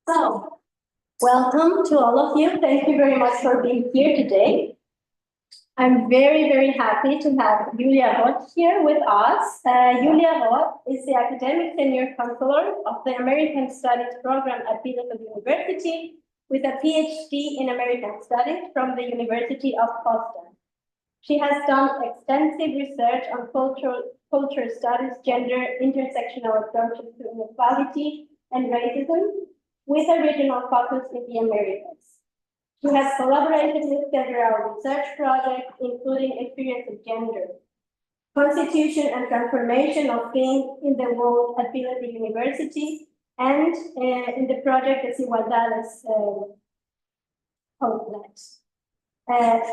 So, welcome to all of you. Thank you very much for being here today. I'm very, very happy to have Julia Roth here with us. Julia Roth is the Academic Senior Councillor of the American Studies program at Bielefeld University with a PhD in American Studies from the University of Potsdam. She has done extensive research on cultural studies, gender, intersectional approaches to inequality and racism, with a regional focus in the Americas. She has collaborated with several research projects, including experience of gender, constitution and transformation of being in the world at Bielefeld University, and in the project Desigualdades Outlet.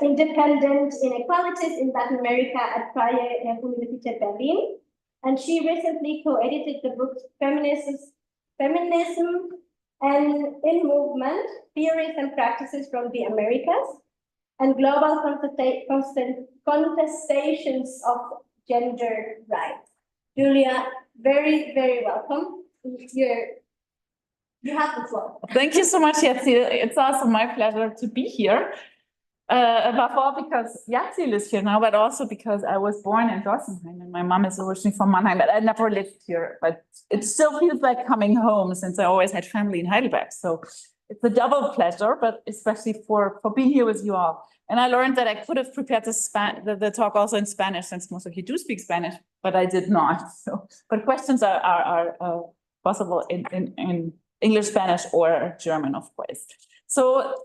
Independent inequalities in Latin America at Freie Universität Berlin. And she recently co-edited the book Feminism and in Movement, Theories and Practices from the Americas, and Global Contestations of Gender Rights. Julia, very, very welcome. You have the floor. Thank you so much, Yatzil. It's also my pleasure to be here. Above all because Yatzil is here now, but also because I was born in Dorsenheim and my mom is originally from Mannheim, but I never lived here. But it still feels like coming home since I always had family in Heidelberg. So it's a double pleasure, but especially for being here with you all. And I learned that I could have prepared the talk also in Spanish, since most of you do speak Spanish, but I did not. So, but questions are possible in English, Spanish, or German, of course. So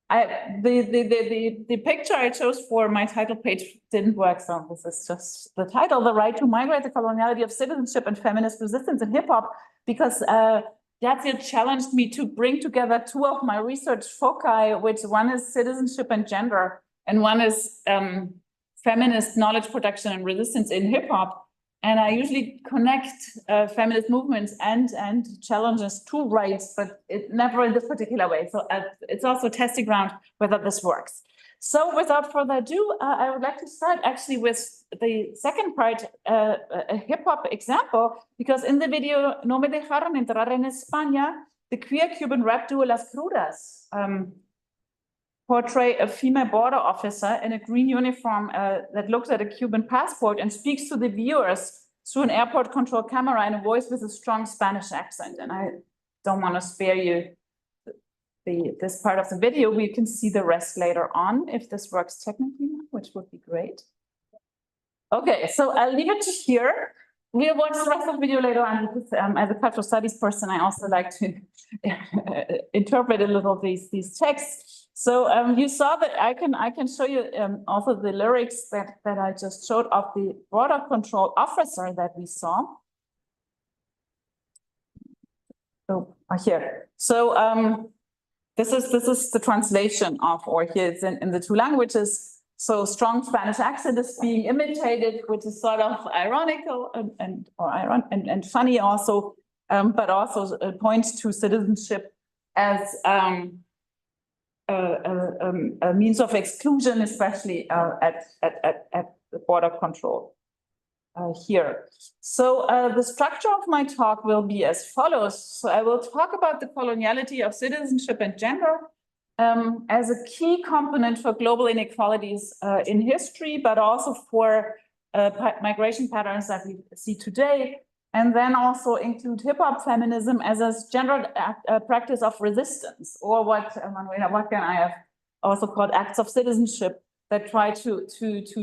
the picture I chose for my title page didn't work, so this is just the title: "The Right to Migrate: The Coloniality of Citizenship and Feminist Resistance in Hip Hop," because Yatzil challenged me to bring together two of my research foci, which one is citizenship and gender, and one is feminist knowledge production and resistance in hip hop. And I usually connect feminist movements and challenges to rights, but it never in this particular way. So it's also a testing ground whether this works. So without further ado, I would like to start actually with the second part, a hip hop example, because in the video No Me Dejaron Entrar en España, the queer Cuban rap duo Las Crudas portray a female border officer in a green uniform that looks at a Cuban passport and speaks to the viewers through an airport control camera in a voice with a strong Spanish accent. And I don't want to spare you this part of the video. We can see the rest later on if this works technically, which would be great. Okay, so I'll leave it to here. We'll watch the rest of the video later on because as a cultural studies person, I also like to interpret a little these texts. So you saw that I can show you also the lyrics that I just showed of the border control officer that we saw. So here. So this is the translation of, or here it's in the two languages. So strong Spanish accent is being imitated, which is sort of ironical and funny also, but also points to citizenship as a means of exclusion, especially at the border control here. So the structure of my talk will be as follows. So I will talk about the coloniality of citizenship and gender as a key component for global inequalities in history, but also for migration patterns that we see today. And then also include hip-hop feminism as a general practice of resistance, or what Manuela Wacker and I have also called acts of citizenship that try to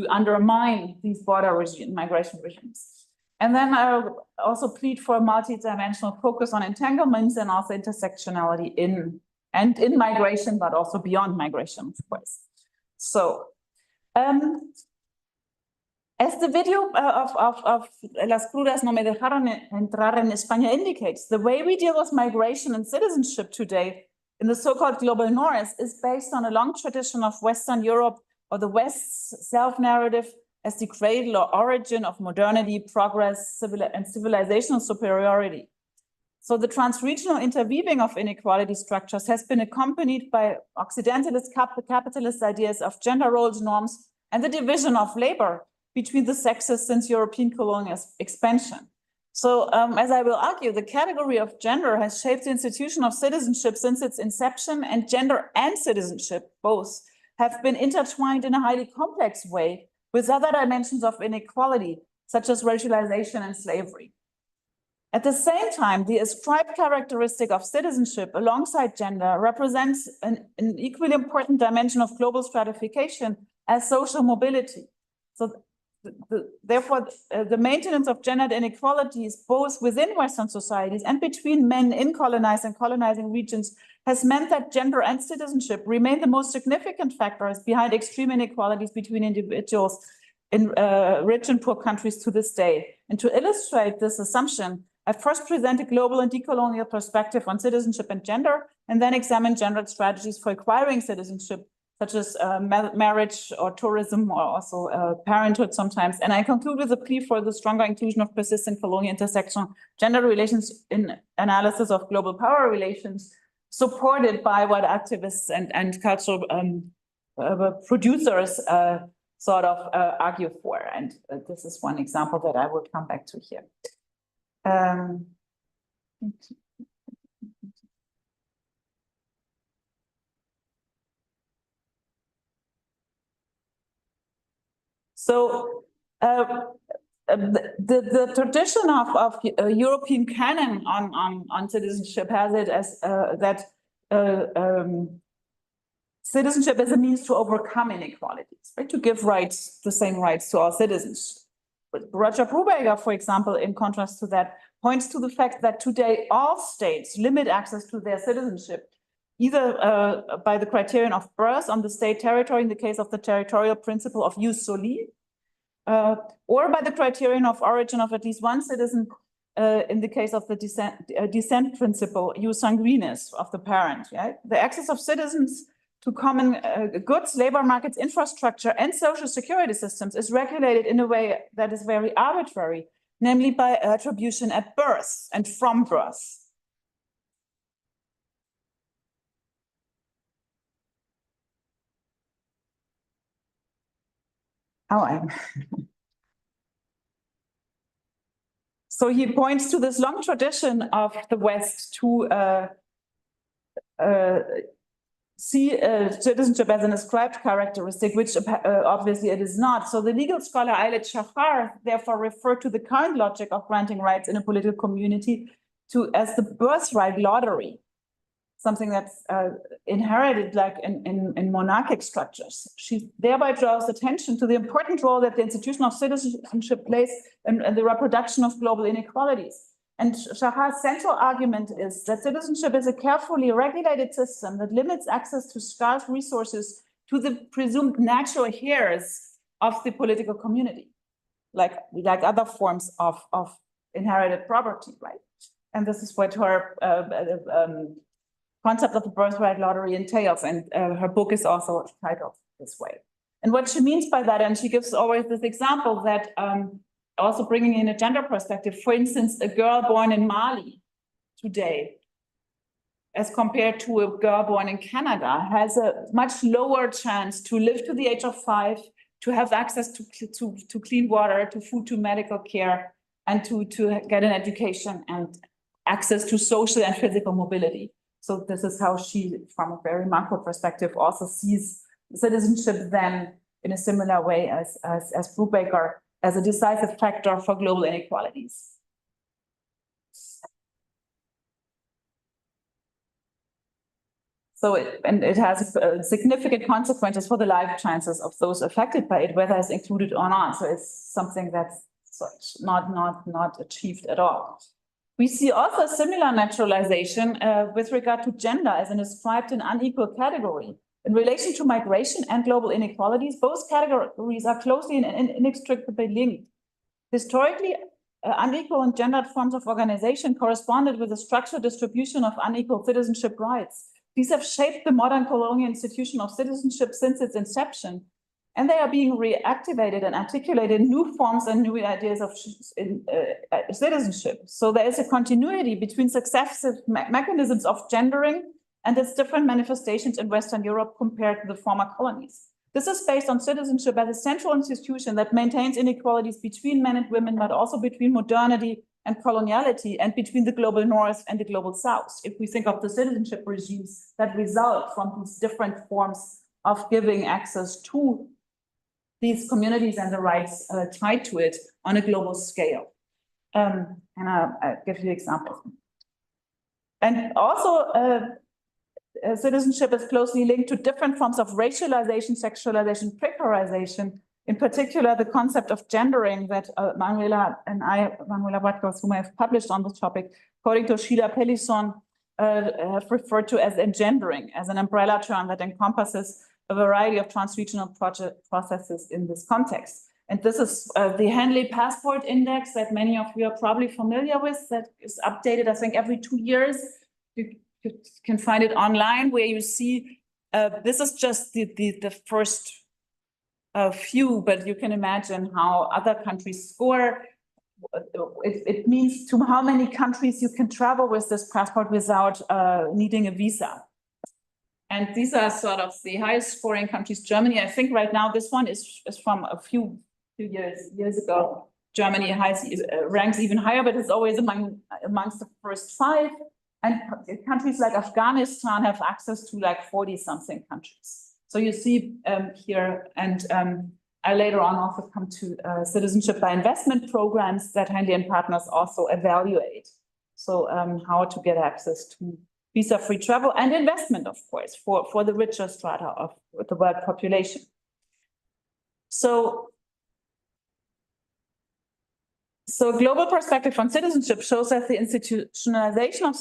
undermine these border migration regimes. And then I'll also plead for a multi-dimensional focus on entanglements and also intersectionality in migration, but also beyond migration, of course. So, as the video of Las Crudas No Me Dejaron Entrar en España indicates, the way we deal with migration and citizenship today in the so-called global north is based on a long tradition of Western Europe or the West's self-narrative as the cradle or origin of modernity, progress, and civilizational superiority. So the transregional interweaving of inequality structures has been accompanied by Occidentalist capitalist ideas of gender roles, norms, and the division of labor between the sexes since European colonial expansion. So as I will argue, the category of gender has shaped the institution of citizenship since its inception, and gender and citizenship both have been intertwined in a highly complex way with other dimensions of inequality, such as racialization and slavery. At the same time, the ascribed characteristic of citizenship alongside gender represents an equally important dimension of global stratification as social mobility. So therefore, the maintenance of gendered inequalities, both within Western societies and between men in colonized and colonizing regions, has meant that gender and citizenship remain the most significant factors behind extreme inequalities between individuals in rich and poor countries to this day. And to illustrate this assumption, I first present a global and decolonial perspective on citizenship and gender, and then examine gendered strategies for acquiring citizenship, such as marriage or tourism, or also parenthood sometimes. And I conclude with a plea for the stronger inclusion of persistent colonial intersectional gender relations in analysis of global power relations, supported by what activists and cultural producers sort of argue for. And this is one example that I will come back to here. So the tradition of European canon on citizenship has it as that citizenship is a means to overcome inequalities, right? To give rights, the same rights to all citizens. But Roger Brubaker, for example, in contrast to that, points to the fact that today all states limit access to their citizenship, either by the criterion of birth on the state territory in the case of the territorial principle of jus soli, or by the criterion of origin of at least one citizen in the case of the descent principle, jus sanguinis, of the parent. Right? The access of citizens to common goods, labor markets, infrastructure, and social security systems is regulated in a way that is very arbitrary, namely by attribution at birth and from birth. So he points to this long tradition of the West to see citizenship as an ascribed characteristic, which obviously it is not. So the legal scholar Ayelet Shachar therefore referred to the current logic of granting rights in a political community as the birthright lottery, something that's inherited like in monarchic structures. She thereby draws attention to the important role that the institution of citizenship plays in the reproduction of global inequalities. And Shachar's central argument is that citizenship is a carefully regulated system that limits access to scarce resources to the presumed natural heirs of the political community, like other forms of inherited property, right? And this is what her concept of the birthright lottery entails, and her book is also titled this way. And what she means by that, and she gives always this example that also bringing in a gender perspective, for instance, a girl born in Mali today, as compared to a girl born in Canada, has a much lower chance to live to the age of 5, to have access to clean water, to food, to medical care, and to get an education and access to social and physical mobility. So this is how she, from a very macro perspective, also sees citizenship then in a similar way as Brubaker, as a decisive factor for global inequalities. So it has significant consequences for the life chances of those affected by it, whether it's included or not. So it's something that's not achieved at all. We see also a similar naturalization with regard to gender as an ascribed and unequal category. In relation to migration and global inequalities, both categories are closely and inextricably linked. Historically, unequal and gendered forms of organization corresponded with the structural distribution of unequal citizenship rights. These have shaped the modern colonial institution of citizenship since its inception, and they are being reactivated and articulated in new forms and new ideas of citizenship. So there is a continuity between successive mechanisms of gendering and its different manifestations in Western Europe compared to the former colonies. This is based on citizenship as a central institution that maintains inequalities between men and women, but also between modernity and coloniality, and between the global north and the global south. If we think of the citizenship regimes that result from these different forms of giving access to these communities and the rights tied to it on a global scale. And I'll give you examples. And also, citizenship is closely linked to different forms of racialization, sexualization, precarization. In particular, the concept of gendering that Manuela Watkos, whom I have published on the topic, according to Sheila Pellison, have referred to as engendering, as an umbrella term that encompasses a variety of transregional processes in this context. And this is the Henley Passport Index that many of you are probably familiar with, that is updated, I think, every 2 years. You can find it online, where you see, this is just the first few, but you can imagine how other countries score. It means to how many countries you can travel with this passport without needing a visa. And these are sort of the highest scoring countries. Germany, I think right now, this one is from a few years ago. Germany ranks even higher, but it's always amongst the first 5. And countries like Afghanistan have access to like 40-something countries. So you see here, and I later on also come to citizenship by investment programs that Henley and Partners also evaluate. So how to get access to visa-free travel and investment, of course, for the richer strata of the world population. So global perspective on citizenship shows that the institutionalization of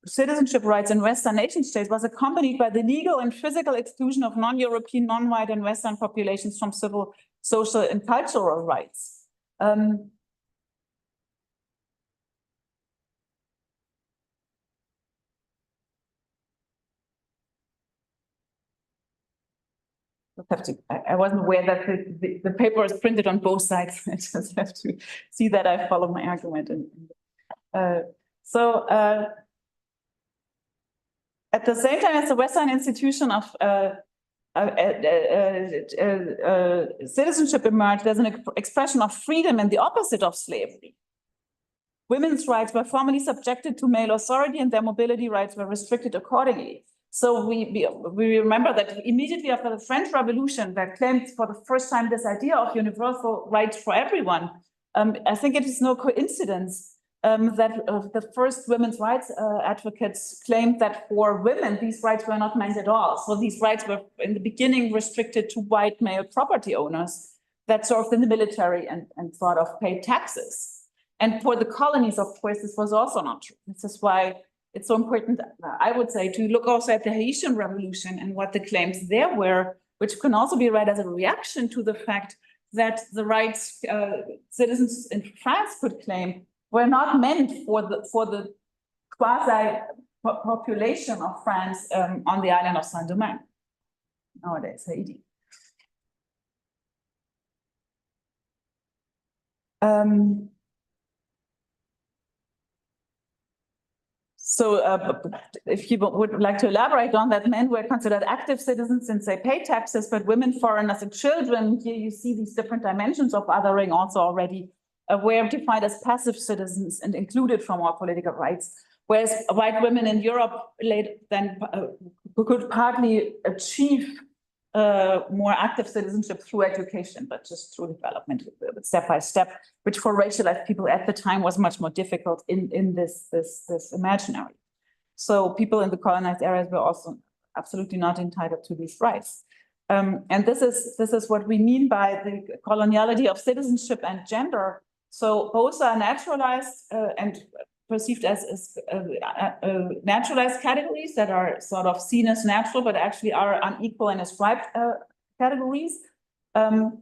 citizenship rights in Western nation states was accompanied by the legal and physical exclusion of non-European, non-white and Western populations from civil, social and cultural rights. I wasn't aware that the paper is printed on both sides. I just have to see that I follow my argument. At the same time as the Western institution of citizenship emerged as an expression of freedom and the opposite of slavery. Women's rights were formally subjected to male authority and their mobility rights were restricted accordingly. So we remember that immediately after the French Revolution that claimed for the first time this idea of universal rights for everyone, I think it is no coincidence that the first women's rights advocates claimed that for women, these rights were not meant at all. So these rights were in the beginning restricted to white male property owners that served in the military and sort of paid taxes. And for the colonies, of course, this was also not true. This is why it's so important, I would say, to look also at the Haitian Revolution and what the claims there were, which can also be read as a reaction to the fact that the rights citizens in France could claim were not meant for the quasi population of France on the island of Saint-Domingue, nowadays Haiti. So if you would like to elaborate on that, men were considered active citizens since they pay taxes, but women, foreigners and children, here you see these different dimensions of othering also already were defined as passive citizens and included from our political rights, whereas white women in Europe could partly achieve more active citizenship through education, but just through development, step by step, which for racialized people at the time was much more difficult in this imaginary. So people in the colonized areas were also absolutely not entitled to these rights. And this is what we mean by the coloniality of citizenship and gender. So both are naturalized and perceived as naturalized categories that are sort of seen as natural, but actually are unequal and ascribed categories, and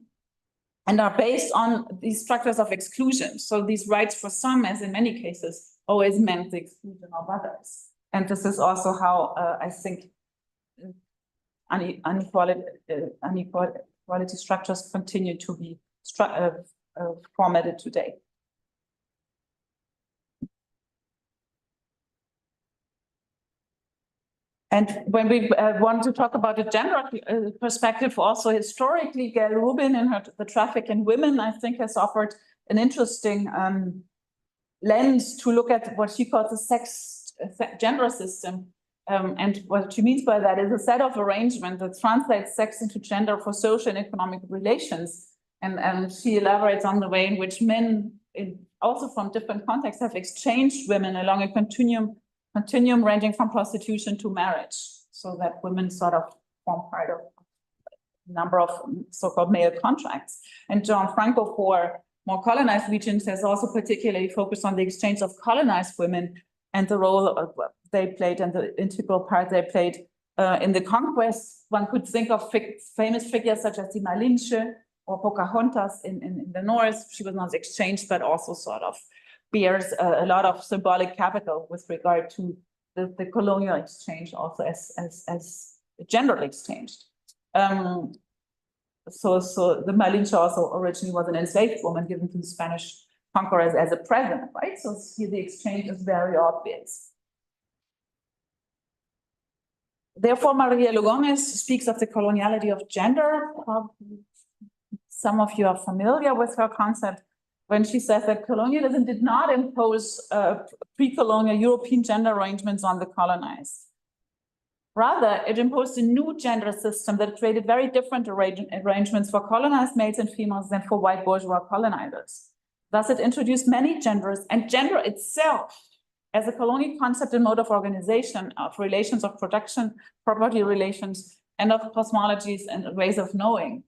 are based on these structures of exclusion. So these rights for some, as in many cases, always meant the exclusion of others. And this is also how I think inequality structures continue to be formatted today. And when we want to talk about a gender perspective, also historically, Gail Rubin in The Traffic in Women, I think, has offered an interesting lens to look at what she calls the gender system. And what she means by that is a set of arrangement that translates sex into gender for social and economic relations. And she elaborates on the way in which men, also from different contexts, have exchanged women along a continuum ranging from prostitution to marriage, so that women sort of form part of a number of so-called male contracts. And John Franco, for more colonized regions, has also particularly focused on the exchange of colonized women and the role they played and the integral part they played in the conquest. One could think of famous figures such as the Malinche or Pocahontas in the north. She was not exchanged, but also sort of bears a lot of symbolic capital with regard to the colonial exchange, also as gender exchange. So the Malinche also originally was an enslaved woman given to the Spanish conquerors as a present, right? So here the exchange is very obvious. Therefore, Maria Lugones speaks of the coloniality of gender. Some of you are familiar with her concept when she says that colonialism did not impose pre-colonial European gender arrangements on the colonized. Rather, it imposed a new gender system that created very different arrangements for colonized males and females than for white bourgeois colonizers. Thus, it introduced many genders, and gender itself as a colonial concept and mode of organization, of relations of production, property relations, and of cosmologies and ways of knowing,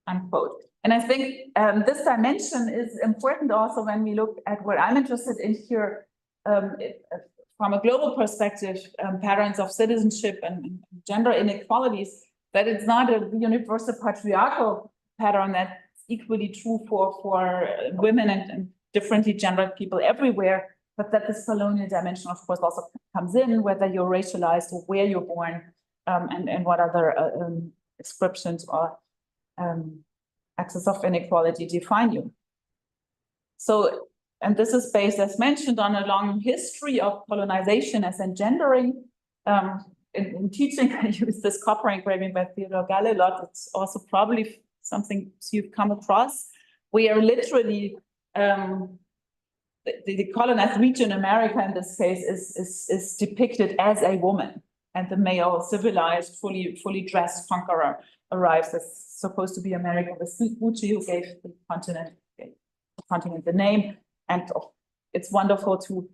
unquote. And I think this dimension is important also when we look at what I'm interested in here from a global perspective, patterns of citizenship and gender inequalities, that it's not a universal patriarchal pattern that's equally true for women and differently gendered people everywhere, but that this colonial dimension, of course, also comes in, whether you're racialized or where you're born, and what other descriptions or axes of inequality define you. So, and this is based, as mentioned, on a long history of colonization as engendering. In teaching, I use this copper engraving by Theodore Galle a lot. It's also probably something you've come across, where literally the colonized region, America in this case, is depicted as a woman, and the male, civilized, fully dressed conqueror arrives as supposed to be America Vespucci, who gave the continent the name. And it's wonderful to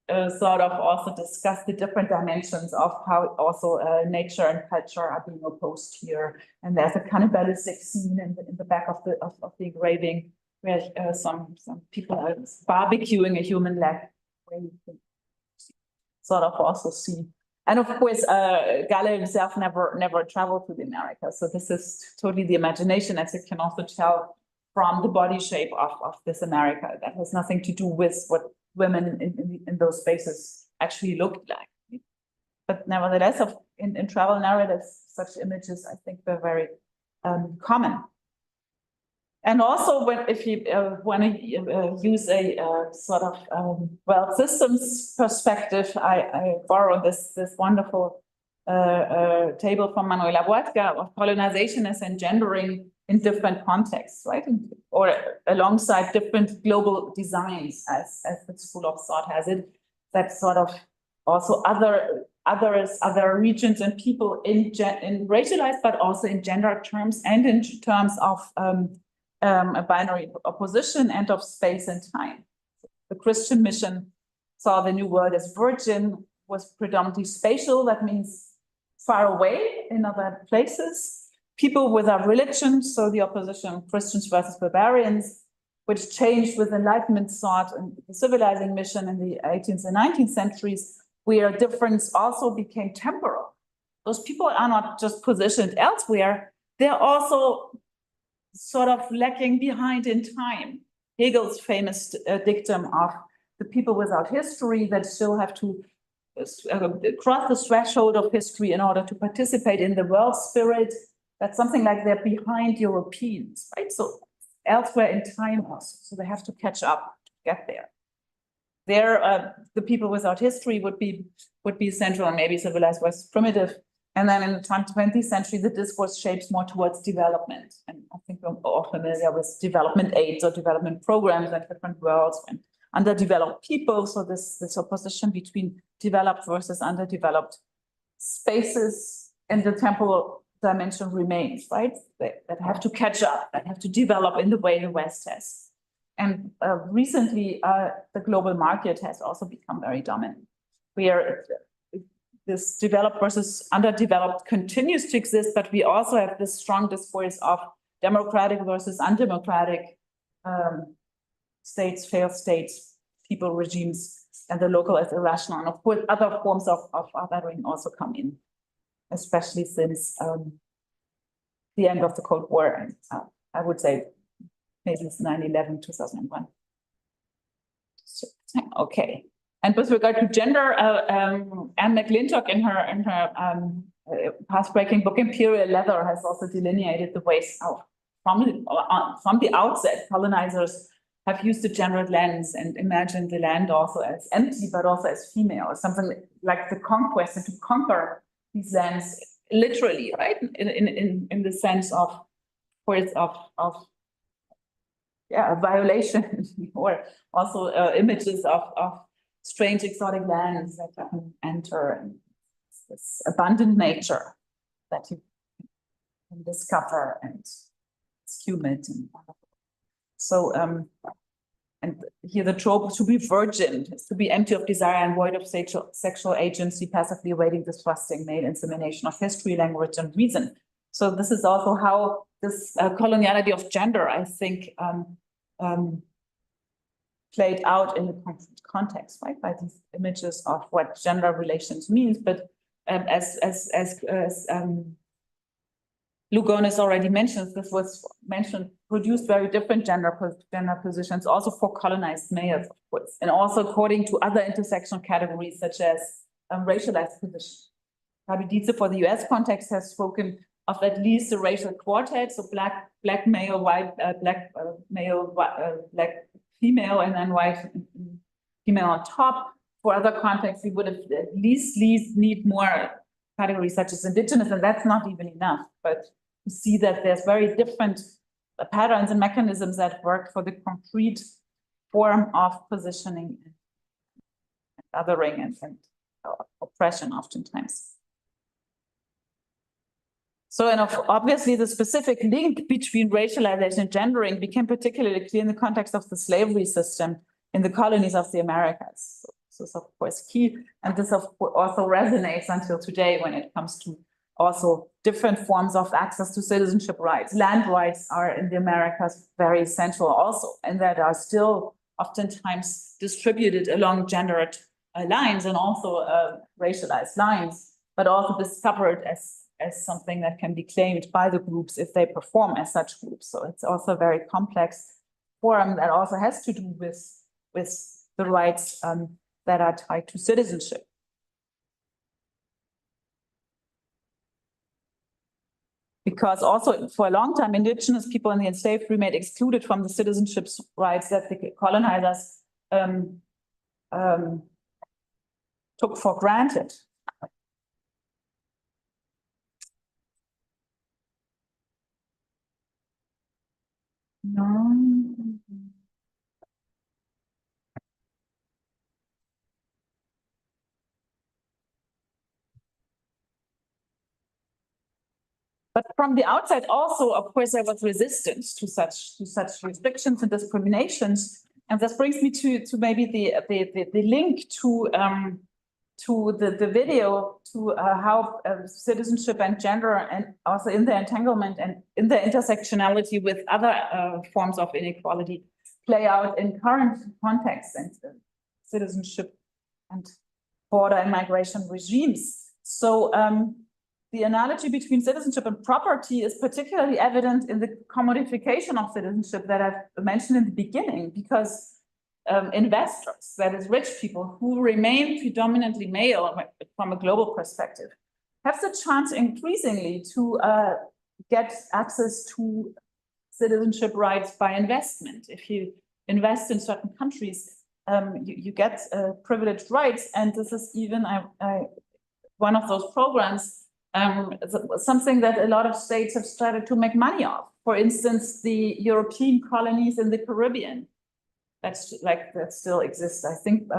sort of also discuss the different dimensions of how also nature and culture are being opposed here. And there's a cannibalistic scene in the back of the engraving where some people are barbecuing a human leg, where you can sort of also see. And of course, Galle himself never traveled to the Americas. So this is totally the imagination, as you can also tell from the body shape of this America. That has nothing to do with what women in those spaces actually looked like. But nevertheless, in travel narratives, such images, I think, they're very common. And also, if you want to use a sort of well, systems perspective, I borrow this wonderful table from Manuela Huerta of colonization as engendering in different contexts, right? Or alongside different global designs, as the school of thought has it, that sort of also other regions and people in racialized, but also in gender terms and in terms of a binary opposition and of space and time. The Christian mission saw the New World as virgin, was predominantly spatial, that means far away in other places. People without religion, so the opposition Christians versus barbarians, which changed with Enlightenment thought and the civilizing mission in the 18th and 19th centuries, where difference also became temporal. Those people are not just positioned elsewhere, they're also sort of lagging behind in time. Hegel's famous dictum of the people without history that still have to cross the threshold of history in order to participate in the world spirit. That's something like they're behind Europeans, right? So elsewhere in time also, so they have to catch up to get there. There, the people without history would be central and maybe civilized versus primitive. And then in the 20th century, the discourse shapes more towards development. And I think we're all familiar with development aids or development programs in different worlds and underdeveloped people. So this opposition between developed versus underdeveloped spaces in the temporal dimension remains, right? That have to catch up, that have to develop in the way the West has. And recently, the global market has also become very dominant. Where this developed versus underdeveloped continues to exist, but we also have this strong discourse of democratic versus undemocratic states, failed states, people, regimes, and the local as irrational. And of course, other forms of othering also come in, especially since the end of the Cold War. And I would say maybe it's 9/11, 2001. Okay. And with regard to gender, Anne McClintock in her path-breaking book Imperial Leather has also delineated the ways how from the outset colonizers have used a gendered lens and imagined the land also as empty, but also as female, something like the conquest, and to conquer these lands literally, right? In the sense of a violation, or also images of strange exotic lands that you can enter, and this abundant nature that you can discover, and it's humid and wonderful. So and here the trope to be virgin is to be empty of desire and void of sexual agency, passively awaiting the thrusting male insemination of history, language, and reason. So this is also how this coloniality of gender, I think, played out in the context, right, by these images of what gender relations means. But as Lugonis already mentioned, this was produced very different gender positions, also for colonized males, of course, and also according to other intersectional categories such as racialized positions. Fabi Dietze for the US context has spoken of at least a racial quartet, so black male, white, black male, black female, and then white female on top. For other contexts, we would have at least need more categories such as indigenous, and that's not even enough. But you see that there's very different patterns and mechanisms that work for the concrete form of positioning and othering and oppression oftentimes. So, and obviously the specific link between racialization and gendering became particularly clear in the context of the slavery system in the colonies of the Americas. So this is of course key, and this of course also resonates until today when it comes to also different forms of access to citizenship rights. Land rights are in the Americas very essential also, and that are still oftentimes distributed along gendered lines and also racialized lines, but also discovered as something that can be claimed by the groups if they perform as such groups. So it's also a very complex forum that also has to do with the rights that are tied to citizenship. Because also for a long time, indigenous people and the enslaved remained excluded from the citizenship rights that the colonizers took for granted. No. But from the outside also, of course, there was resistance to such restrictions and discriminations. And this brings me to maybe the link to the video, to how citizenship and gender, and also in the entanglement and in the intersectionality with other forms of inequality, play out in current contexts and citizenship and border and migration regimes. So the analogy between citizenship and property is particularly evident in the commodification of citizenship that I've mentioned in the beginning, because investors, that is rich people who remain predominantly male from a global perspective, have the chance increasingly to get access to citizenship rights by investment. If you invest in certain countries, you get privileged rights. And this is even one of those programs something that a lot of states have started to make money of. For instance, the European colonies in the Caribbean, that still exists. I think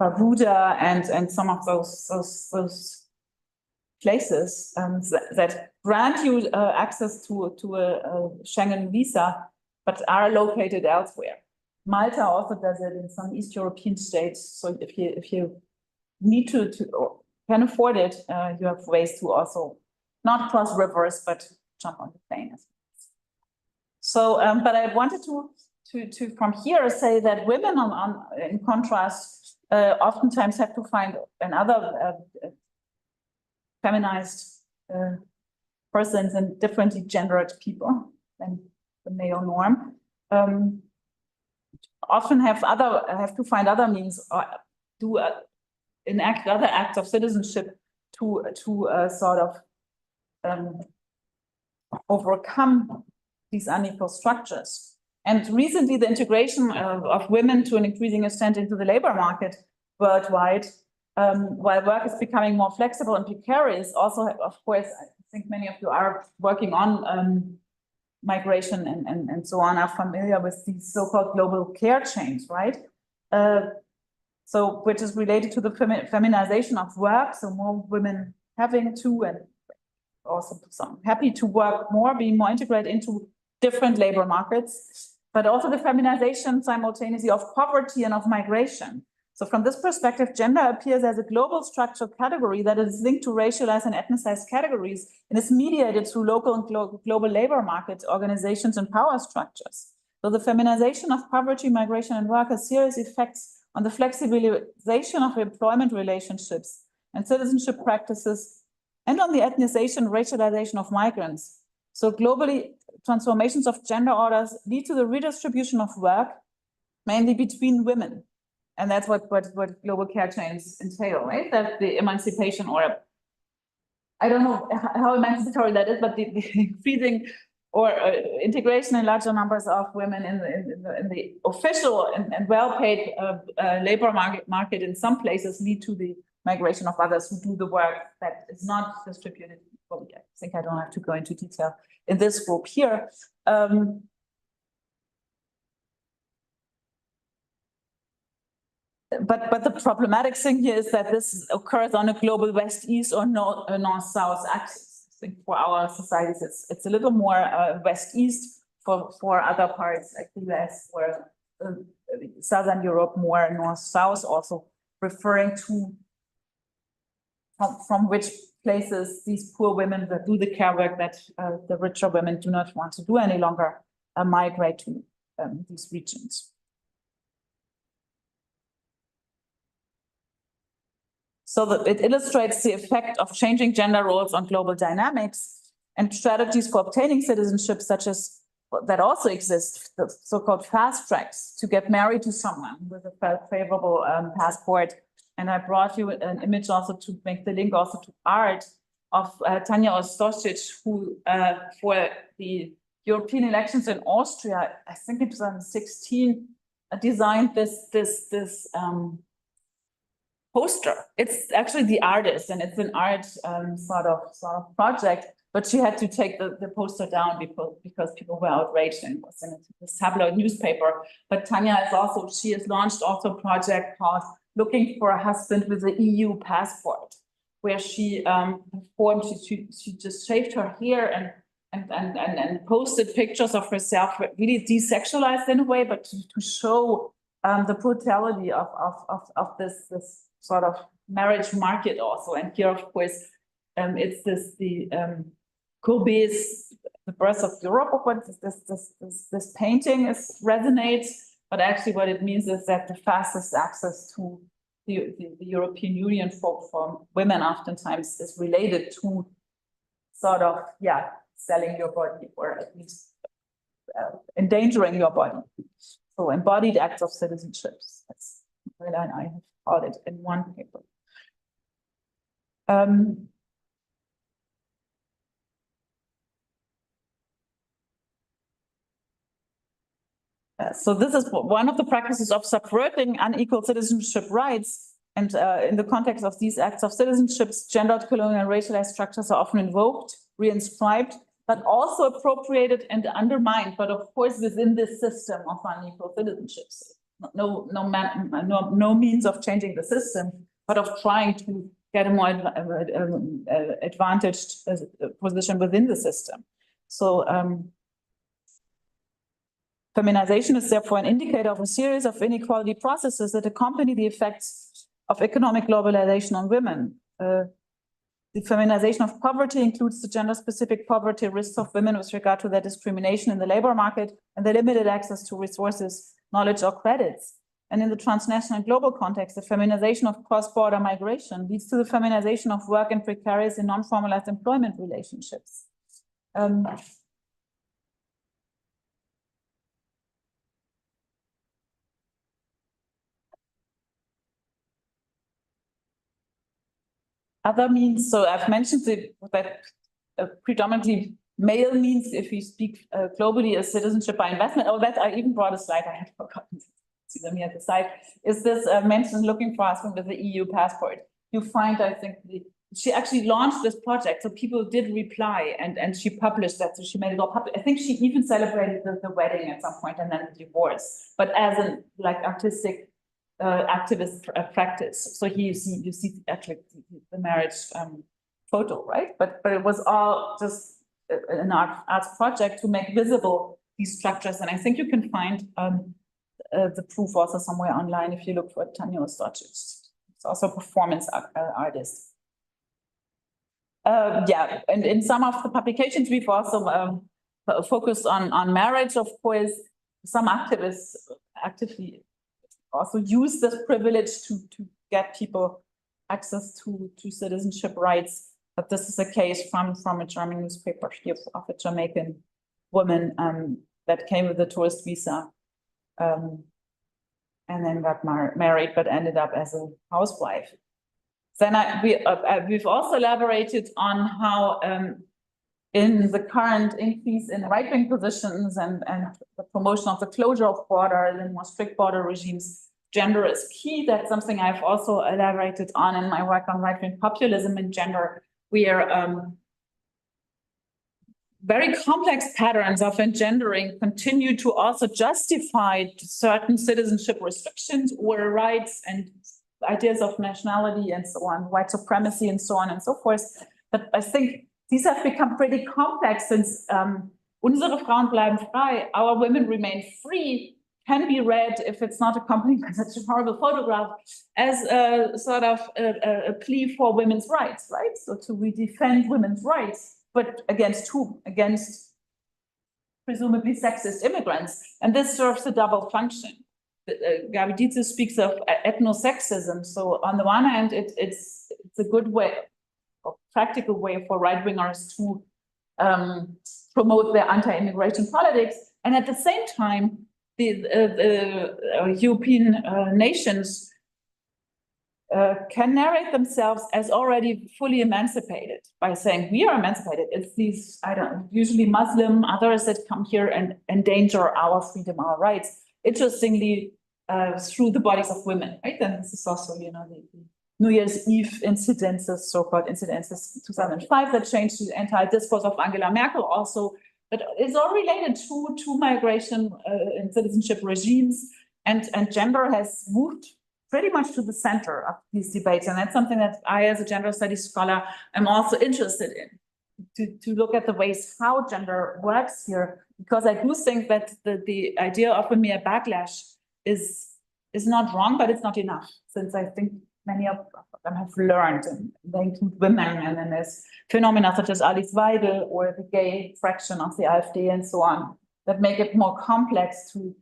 Barbuda and some of those places that grant you access to a Schengen visa, but are located elsewhere. Malta also does it in some East European states. So if you need to or can afford it, you have ways to also not cross rivers, but jump on the plane. So, but I wanted to from here say that women, in contrast, oftentimes have to find another feminized persons and differently gendered people than the male norm. Often have to find other means or enact other acts of citizenship to sort of overcome these unequal structures. And recently, the integration of women to an increasing extent into the labor market worldwide, while work is becoming more flexible and precarious, also, of course, I think many of you are working on migration and so on, are familiar with these so-called global care chains, right? So, which is related to the feminization of work, so more women having to, and also some happy to work more, being more integrated into different labor markets, but also the feminization simultaneously of poverty and of migration. So from this perspective, gender appears as a global structural category that is linked to racialized and ethnicized categories and is mediated through local and global labor markets, organizations, and power structures. So the feminization of poverty, migration, and work has serious effects on the flexibilization of employment relationships and citizenship practices, and on the ethnization and racialization of migrants. So globally, transformations of gender orders lead to the redistribution of work, mainly between women. And that's what global care chains entail, right? That the emancipation, or I don't know how emancipatory that is, but the increasing or integration in larger numbers of women in the official and well-paid labor market in some places lead to the migration of others who do the work that is not distributed equally. I think I don't have to go into detail in this group here. But the problematic thing here is that this occurs on a global west-east or north-south axis. I think for our societies, it's a little more west-east. For other parts like the US or Southern Europe, more north-south, also referring to from which places these poor women that do the care work that the richer women do not want to do any longer migrate to these regions. So that it illustrates the effect of changing gender roles on global dynamics, and strategies for obtaining citizenship, such as that also exist, the so-called fast tracks to get married to someone with a favorable passport. And I brought you an image also to make the link also to art of Tanja Ostosic, who for the European elections in Austria, I think in 2016, designed this poster. It's actually the artist, and it's an art sort of project, but she had to take the poster down because people were outraged, and it was in this tabloid newspaper. But Tanja she has launched also a project called Looking for a Husband with an EU Passport, where she performed, she just shaved her hair and posted pictures of herself, really desexualized in a way, but to show the brutality of this sort of marriage market also. And here, of course, it's the Courbet's The Birth of Europe, of what this painting resonates, but actually what it means is that the fastest access to the European Union for women oftentimes is related to sort of, selling your body, or at least endangering your body. So embodied acts of citizenship. That's what I have called it in one paper. So this is one of the practices of subverting unequal citizenship rights, And in the context of these acts of citizenship, gendered, colonial, racialized structures are often invoked, reinscribed, but also appropriated and undermined, but of course within this system of unequal citizenships. No means of changing the system, but of trying to get a more advantaged position within the system. So feminization is therefore an indicator of a series of inequality processes that accompany the effects of economic globalization on women. The feminization of poverty includes the gender-specific poverty risks of women with regard to their discrimination in the labor market and their limited access to resources, knowledge, or credits. And in the transnational and global context, the feminization of cross-border migration leads to the feminization of work in precarious and non-formalized employment relationships. Other means, so I've mentioned that predominantly male means, if we speak globally, is citizenship by investment. Oh, that I even brought a slide, I had forgotten to see them here at the side. Is this mentioned looking for husband with the EU passport? You find, I think, she actually launched this project, so people did reply, and she published that, so she made it all public. I think she even celebrated the wedding at some point and then the divorce, but as an like artistic activist practice. So you see actually the marriage photo, right? But it was all just an arts project to make visible these structures, and I think you can find the proof also somewhere online if you look for Tanya Ostocic. It's also a performance artist. Yeah, and in some of the publications we've also focused on marriage. Of course, some activists actively also use this privilege to get people access to citizenship rights. But this is a case from a German newspaper here of a Jamaican woman that came with a tourist visa and then got married, but ended up as a housewife. Then we've also elaborated on how in the current increase in right-wing positions and the promotion of the closure of borders and more strict border regimes, gender is key. That's something I've also elaborated on in my work on right-wing populism and gender, where very complex patterns of engendering continue to also justify certain citizenship restrictions or rights and ideas of nationality and so on, white supremacy and so on and so forth. But I think these have become pretty complex since unsere Frauen bleiben frei, our women remain free, can be read, if it's not accompanied by such a horrible photograph, as a sort of a plea for women's rights, right? So we defend women's rights, but against whom? Against presumably sexist immigrants. And this serves a double function. Gaviditze speaks of ethnosexism. So on the one hand, it's a good way, a practical way for right-wingers to promote their anti-immigration politics. And at the same time, the European nations can narrate themselves as already fully emancipated by saying we are emancipated. It's these, usually Muslim, others that come here and endanger our freedom, our rights. Interestingly, through the bodies of women, right? And this is also, the New Year's Eve incidences, so-called incidences 2005 that changed the entire discourse of Angela Merkel also. But it's all related to migration and citizenship regimes, and gender has moved pretty much to the center of these debates. And that's something that I, as a gender studies scholar, am also interested in, to look at the ways how gender works here, because I do think that the idea of a mere backlash is not wrong, but it's not enough, since I think many of them have learned, and they include women, and then there's phenomena such as Alice Weidel or the gay fraction of the AfD and so on, that make it more complex to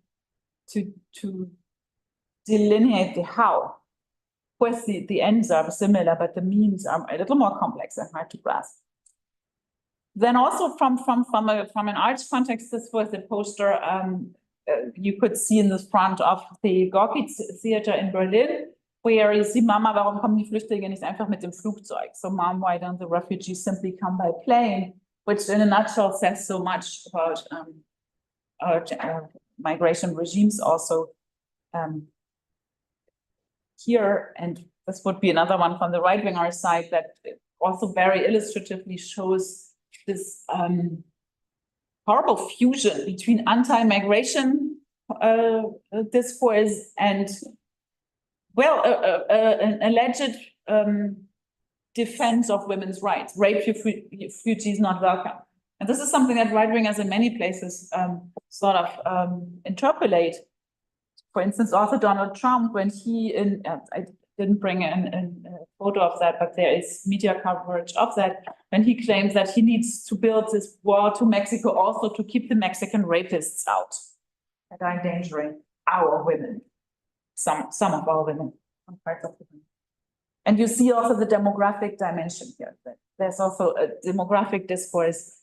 delineate the how. Of course, the ends are similar, but the means are a little more complex and hard to grasp. Then also from an arts context, this was the poster you could see in the front of the Gorki Theater in Berlin, where you see, Mama, warum kommen die Flüchtlinge nicht einfach mit dem Flugzeug? So, Mom, why don't the refugees simply come by plane? Which in a nutshell says so much about migration regimes also here, and this would be another one from the right-winger side that also very illustratively shows this horrible fusion between anti-migration discourse and, well, an alleged defense of women's rights. Rape refugees not welcome. And this is something that right-wingers in many places sort of interpolate. For instance, also Donald Trump, when he, I didn't bring a photo of that, but there is media coverage of that, when he claims that he needs to build this wall to Mexico also to keep the Mexican rapists out that are endangering our women, some of our women, some parts of the women. And you see also the demographic dimension here. That there's also a demographic discourse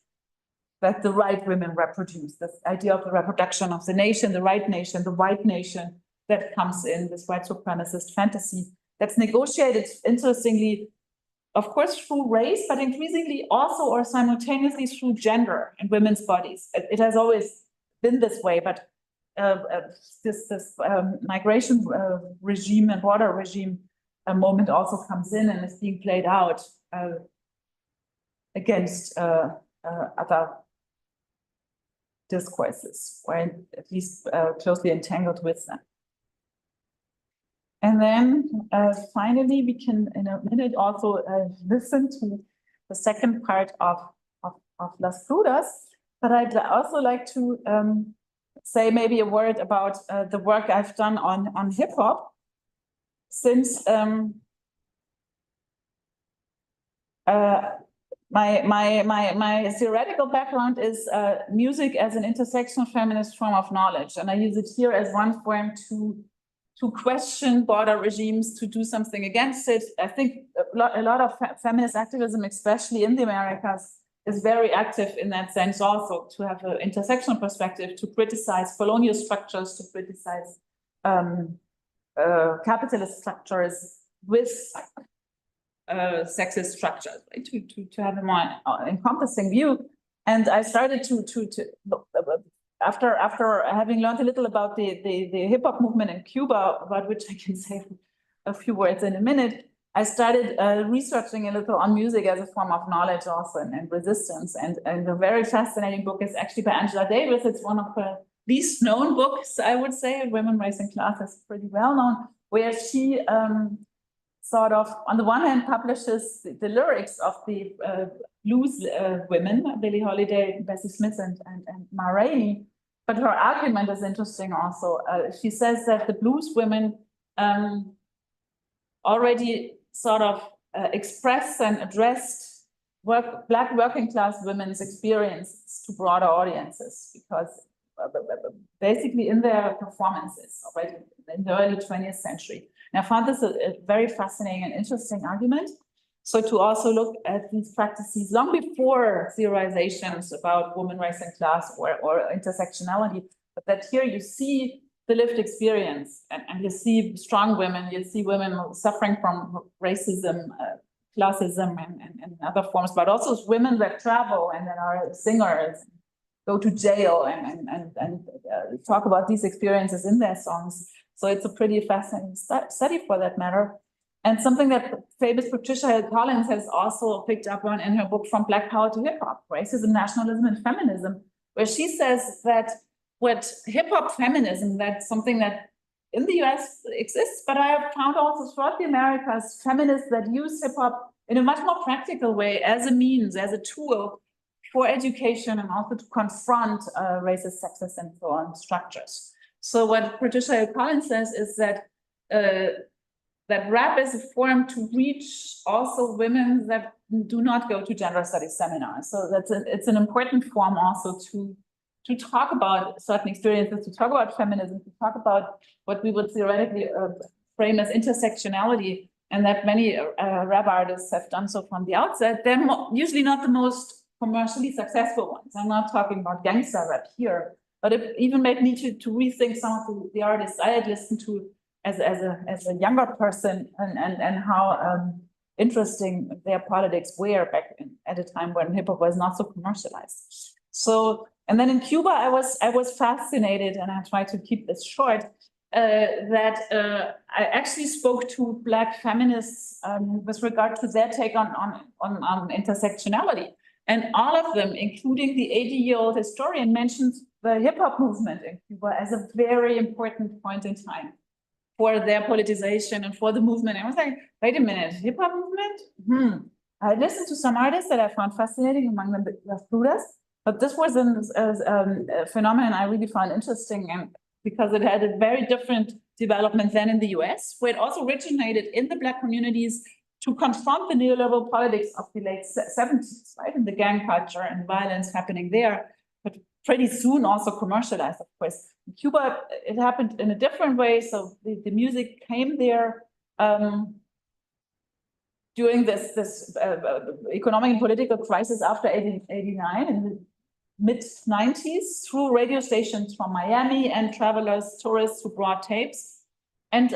that the right women reproduce, this idea of the reproduction of the nation, the right nation, the white nation that comes in, this white supremacist fantasy that's negotiated, interestingly, of course, through race, but increasingly also or simultaneously through gender and women's bodies. It has always been this way, but this migration regime and border regime moment also comes in and is being played out against other discourses, or at least closely entangled with them. And then finally, we can in a minute also listen to the second part of Las Crudas, but I'd also like to say maybe a word about the work I've done on hip hop, since my theoretical background is music as an intersectional feminist form of knowledge, and I use it here as one form to question border regimes, to do something against it. I think a lot of feminist activism, especially in the Americas, is very active in that sense also, to have an intersectional perspective, to criticize colonial structures, to criticize capitalist structures with sexist structures, right? To have a more encompassing view. And I started to after having learned a little about the hip hop movement in Cuba, about which I can say a few words in a minute, I started researching a little on music as a form of knowledge also and resistance. And a very fascinating book is actually by Angela Davis. It's one of her least known books, I would say. Women, Race and Class is pretty well known, where she sort of, on the one hand, publishes the lyrics of the blues women, Billie Holiday, Bessie Smith, and Ma Rainey. But her argument is interesting also. She says that the blues women already sort of expressed and addressed Black working class women's experiences to broader audiences, because basically in their performances already in the early 20th century. And I found this a very fascinating and interesting argument. So to also look at these practices long before theorizations about women, race, and class or intersectionality, but that here you see the lived experience, and you see strong women, you see women suffering from racism, classism, and other forms, but also women that travel and that are singers, go to jail and talk about these experiences in their songs. So it's a pretty fascinating study for that matter. And something that famous Patricia Hill Collins has also picked up on in her book From Black Power to Hip Hop, Racism, Nationalism, and Feminism, where she says that what hip hop feminism, that's something that in the US exists, but I have found also throughout the Americas, feminists that use hip hop in a much more practical way as a means, as a tool for education and also to confront racist, sexist, and so on structures. So what Patricia Hill Collins says is that that rap is a form to reach also women that do not go to gender studies seminars. So it's an important form also to talk about certain experiences, to talk about feminism, to talk about what we would theoretically frame as intersectionality, and that many rap artists have done so from the outset. They're usually not the most commercially successful ones. I'm not talking about gangster rap here, but it even made me to rethink some of the artists I had listened to as a younger person, and how interesting their politics were back at a time when hip hop was not so commercialized. So, and then in Cuba, I was fascinated, and I try to keep this short, I actually spoke to Black feminists with regard to their take on intersectionality. And all of them, including the 80-year-old historian, mentioned the hip-hop movement in Cuba as a very important point in time for their politicization and for the movement. And I was like, wait a minute, hip-hop movement? I listened to some artists that I found fascinating, among them the Frutas, but this was a phenomenon I really found interesting, and because it had a very different development than in the US, where it also originated in the Black communities to confront the neoliberal politics of the late 70s, right? And the gang culture and violence happening there, but pretty soon also commercialized, of course. In Cuba, it happened in a different way. So the music came there during this economic and political crisis after 89 in the mid-90s through radio stations from Miami and travelers, tourists who brought tapes. And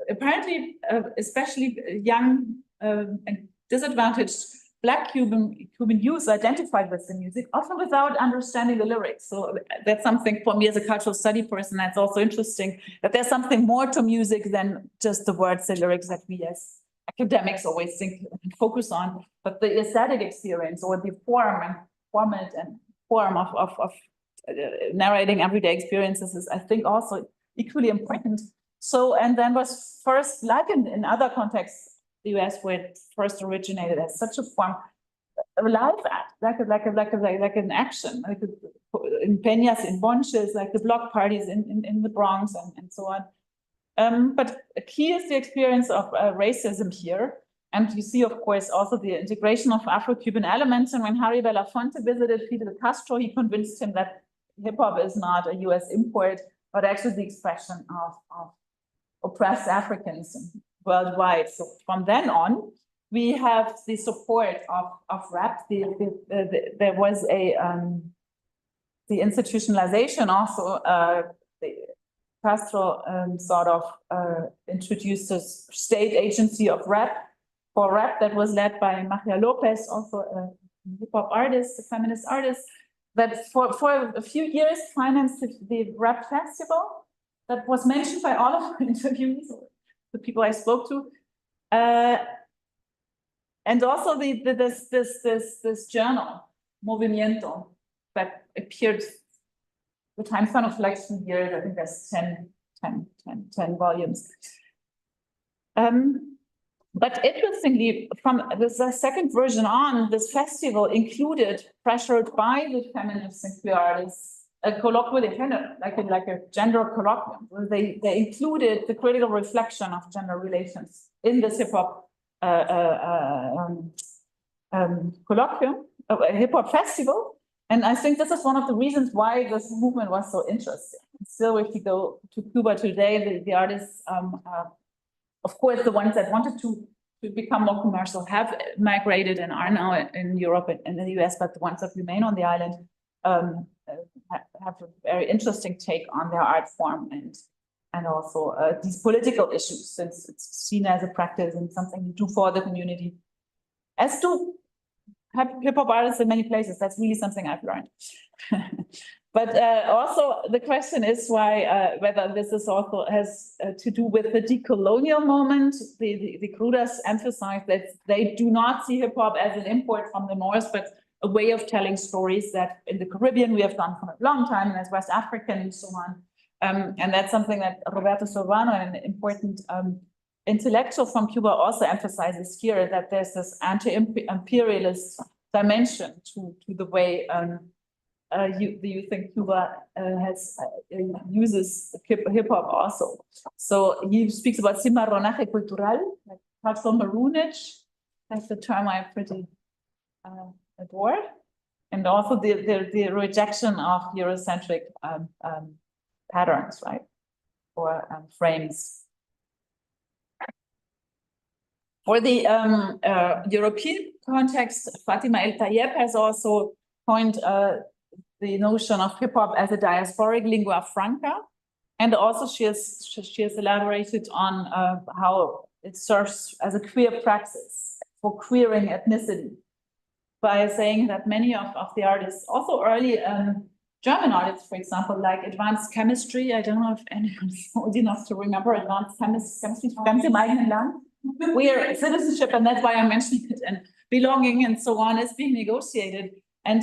apparently, especially young and disadvantaged Black Cuban youth identified with the music, often without understanding the lyrics. So that's something for me as a cultural study person that's also interesting, that there's something more to music than just the words, the lyrics that we as academics always think and focus on, but the aesthetic experience or the format and form of narrating everyday experiences is, I think, also equally important. So, and then was first, like in other contexts, the US, where it first originated as such a form, a live act, like an action, like in peñas, in bunches, like the block parties in the Bronx and so on. But a key is the experience of racism here. And you see, of course, also the integration of Afro-Cuban elements. And when Harry Belafonte visited Fidel Castro, he convinced him that hip-hop is not a US import, but actually the expression of oppressed Africans worldwide. So from then on, we have the support of rap. There was the institutionalization also. Castro sort of introduced a state agency of rap, for rap, that was led by Maria Lopez, also a hip-hop artist, a feminist artist, that for a few years financed the rap festival that was mentioned by all of our interviews, the people I spoke to. And also this journal, Movimiento, that appeared the time fund of election year. I think there's 10 volumes. But interestingly, from the second version on, this festival included, pressured by the feminists and queer artists, a colloquial event, like a gender colloquium, where they included the critical reflection of gender relations in this hip hop colloquium, a hip hop festival. And I think this is one of the reasons why this movement was so interesting. Still, if you go to Cuba today, the artists, of course, the ones that wanted to become more commercial have migrated and are now in Europe and in the US, but the ones that remain on the island have a very interesting take on their art form and also these political issues, since it's seen as a practice and something you do for the community. As do hip-hop artists in many places. That's really something I've learned. But also the question is why whether this is also has to do with the decolonial moment. The Crudas emphasize that they do not see hip-hop as an import from the North, but a way of telling stories that in the Caribbean we have done for a long time, and as West African and so on. And that's something that Roberto Sorvano, an important intellectual from Cuba, also emphasizes here, that there's this anti-imperialist dimension to the way the youth in Cuba uses hip-hop also. So he speaks about cimarronaje cultural, like cultural maroonage. That's the term I pretty adore. And also the rejection of Eurocentric patterns, right? Or frames. For the European context, Fatima El Tayeb has also coined the notion of hip hop as a diasporic lingua franca, and also she has elaborated on how it serves as a queer praxis for queering ethnicity, by saying that many of the artists, also early German artists, for example, like advanced chemistry. I don't know if anyone's old enough to remember advanced chemistry, ganz im eigenen Land, where citizenship, and that's why I'm mentioning it, and belonging and so on is being negotiated. And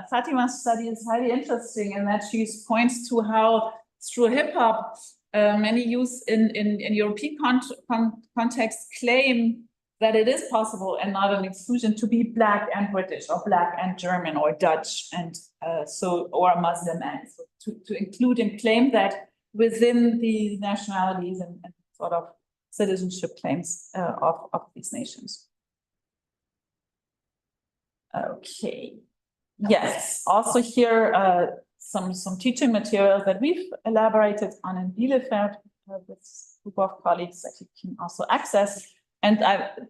Fatima's study is highly interesting in that she points to how through hip hop, many youth in European context claim that it is possible and not an exclusion to be Black and British or Black and German or Dutch and or Muslim, and so to include and claim that within the nationalities and sort of citizenship claims of these nations. Okay. Yes. Also here some teaching materials that we've elaborated on in Bielefeld with a group of colleagues that you can also access. And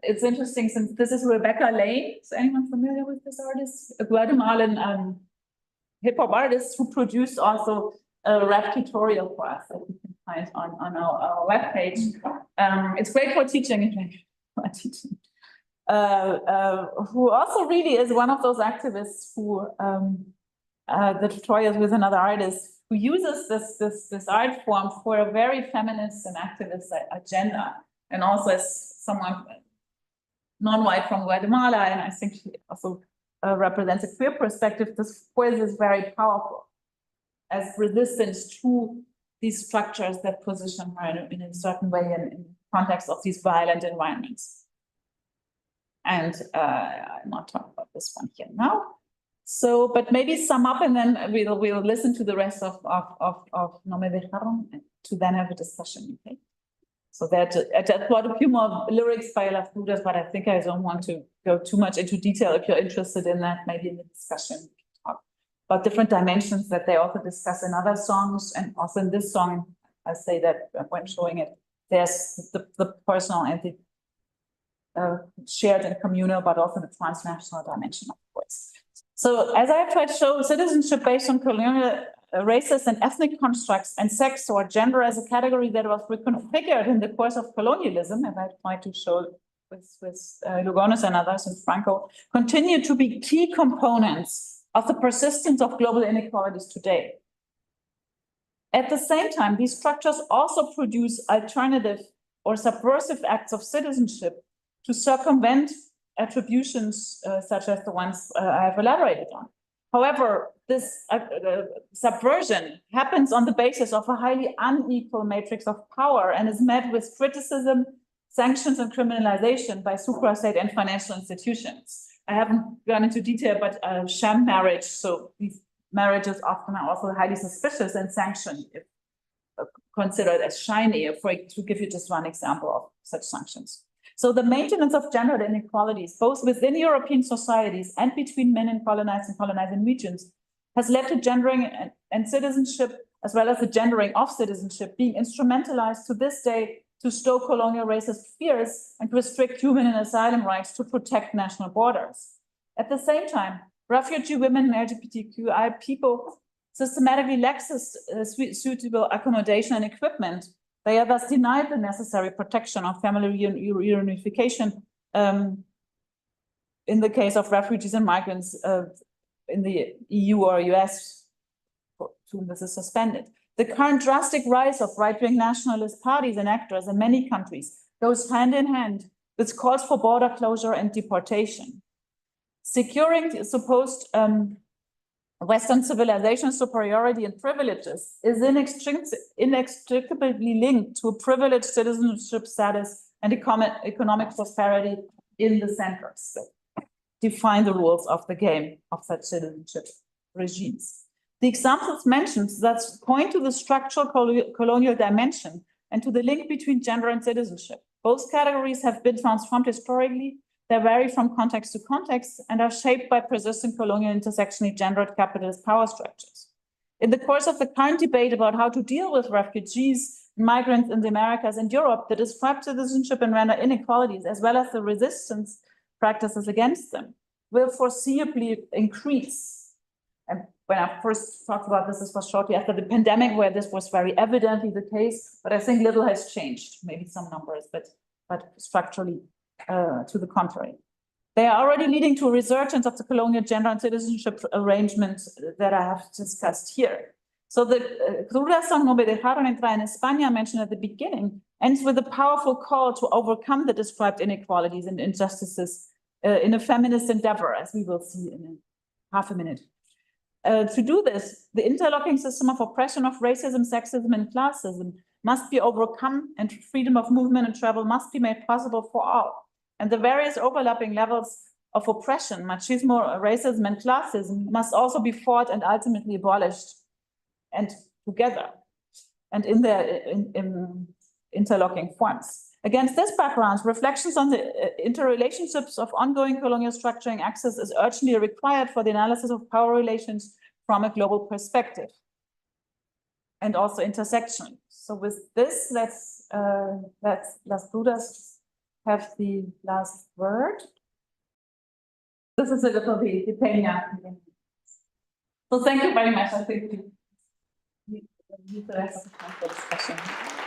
it's interesting since this is Rebecca Lane. Is anyone familiar with this artist? A Guatemalan hip hop artist who produced also a rap tutorial for us that you can find on our webpage. It's great for teaching. Who also really is one of those activists who the tutorials with another artist who uses this art form for a very feminist and activist agenda, and also as someone non-white from Guatemala, and I think she also represents a queer perspective. This quiz is very powerful as resistance to these structures that position her in a certain way in context of these violent environments. And I'm not talking about this one here now. So, but maybe sum up, and then we'll listen to the rest of No Me Dejaron to then have a discussion. Okay. So that I just brought a few more lyrics by Las Brudas, but I think I don't want to go too much into detail. If you're interested in that, maybe in the discussion, we can talk about different dimensions that they also discuss in other songs, and also in this song, I say that when showing it, there's the personal and the shared and communal, but also the transnational dimension, of course. So as I have tried to show, citizenship based on colonial racist and ethnic constructs and sex or gender as a category that was reconfigured in the course of colonialism, as I tried to show with Lugones and others and Franco, continue to be key components of the persistence of global inequalities today. At the same time, these structures also produce alternative or subversive acts of citizenship to circumvent attributions such as the ones I have elaborated on. However, this subversion happens on the basis of a highly unequal matrix of power and is met with criticism, sanctions, and criminalization by suprastate and financial institutions. I haven't gone into detail, but sham marriage, so these marriages often are also highly suspicious and sanctioned if considered as shiny, to give you just one example of such sanctions. So the maintenance of gender inequalities, both within European societies and between men in colonized and colonizing regions, has led to gendering and citizenship, as well as the gendering of citizenship, being instrumentalized to this day to stoke colonial racist fears and restrict human and asylum rights to protect national borders. At the same time, refugee women and LGBTQI people systematically lack suitable accommodation and equipment. They are thus denied the necessary protection of family reunification in the case of refugees and migrants in the EU or US, for whom this is suspended. The current drastic rise of right-wing nationalist parties and actors in many countries goes hand in hand with calls for border closure and deportation. Securing supposed Western civilization superiority and privileges is inextricably linked to a privileged citizenship status and economic prosperity in the centers that define the rules of the game of such citizenship regimes. The examples mentioned thus point to the structural colonial dimension and to the link between gender and citizenship. Both categories have been transformed historically. They vary from context to context and are shaped by persistent colonial intersectionally gendered capitalist power structures. In the course of the current debate about how to deal with refugees and migrants in the Americas and Europe, the described citizenship and gender inequalities, as well as the resistance practices against them, will foreseeably increase. And when I first talked about this was shortly after the pandemic, where this was very evidently the case, but I think little has changed, maybe some numbers, but structurally to the contrary. They are already leading to a resurgence of the colonial gender and citizenship arrangements that I have discussed here. So the crudación no me dejaron entrar in España, mentioned at the beginning, ends with a powerful call to overcome the described inequalities and injustices in a feminist endeavor, as we will see in half a minute. To do this, the interlocking system of oppression of racism, sexism, and classism must be overcome, and freedom of movement and travel must be made possible for all. And the various overlapping levels of oppression, machismo, racism, and classism must also be fought and ultimately abolished, and together, and in their interlocking forms. Against this background, reflections on the interrelationships of ongoing colonial structuring access is urgently required for the analysis of power relations from a global perspective, and also intersection. So with this, let's Las Brudas have the last word. This is a little the Peña. So thank you very much. I think we need the rest of the time for discussion.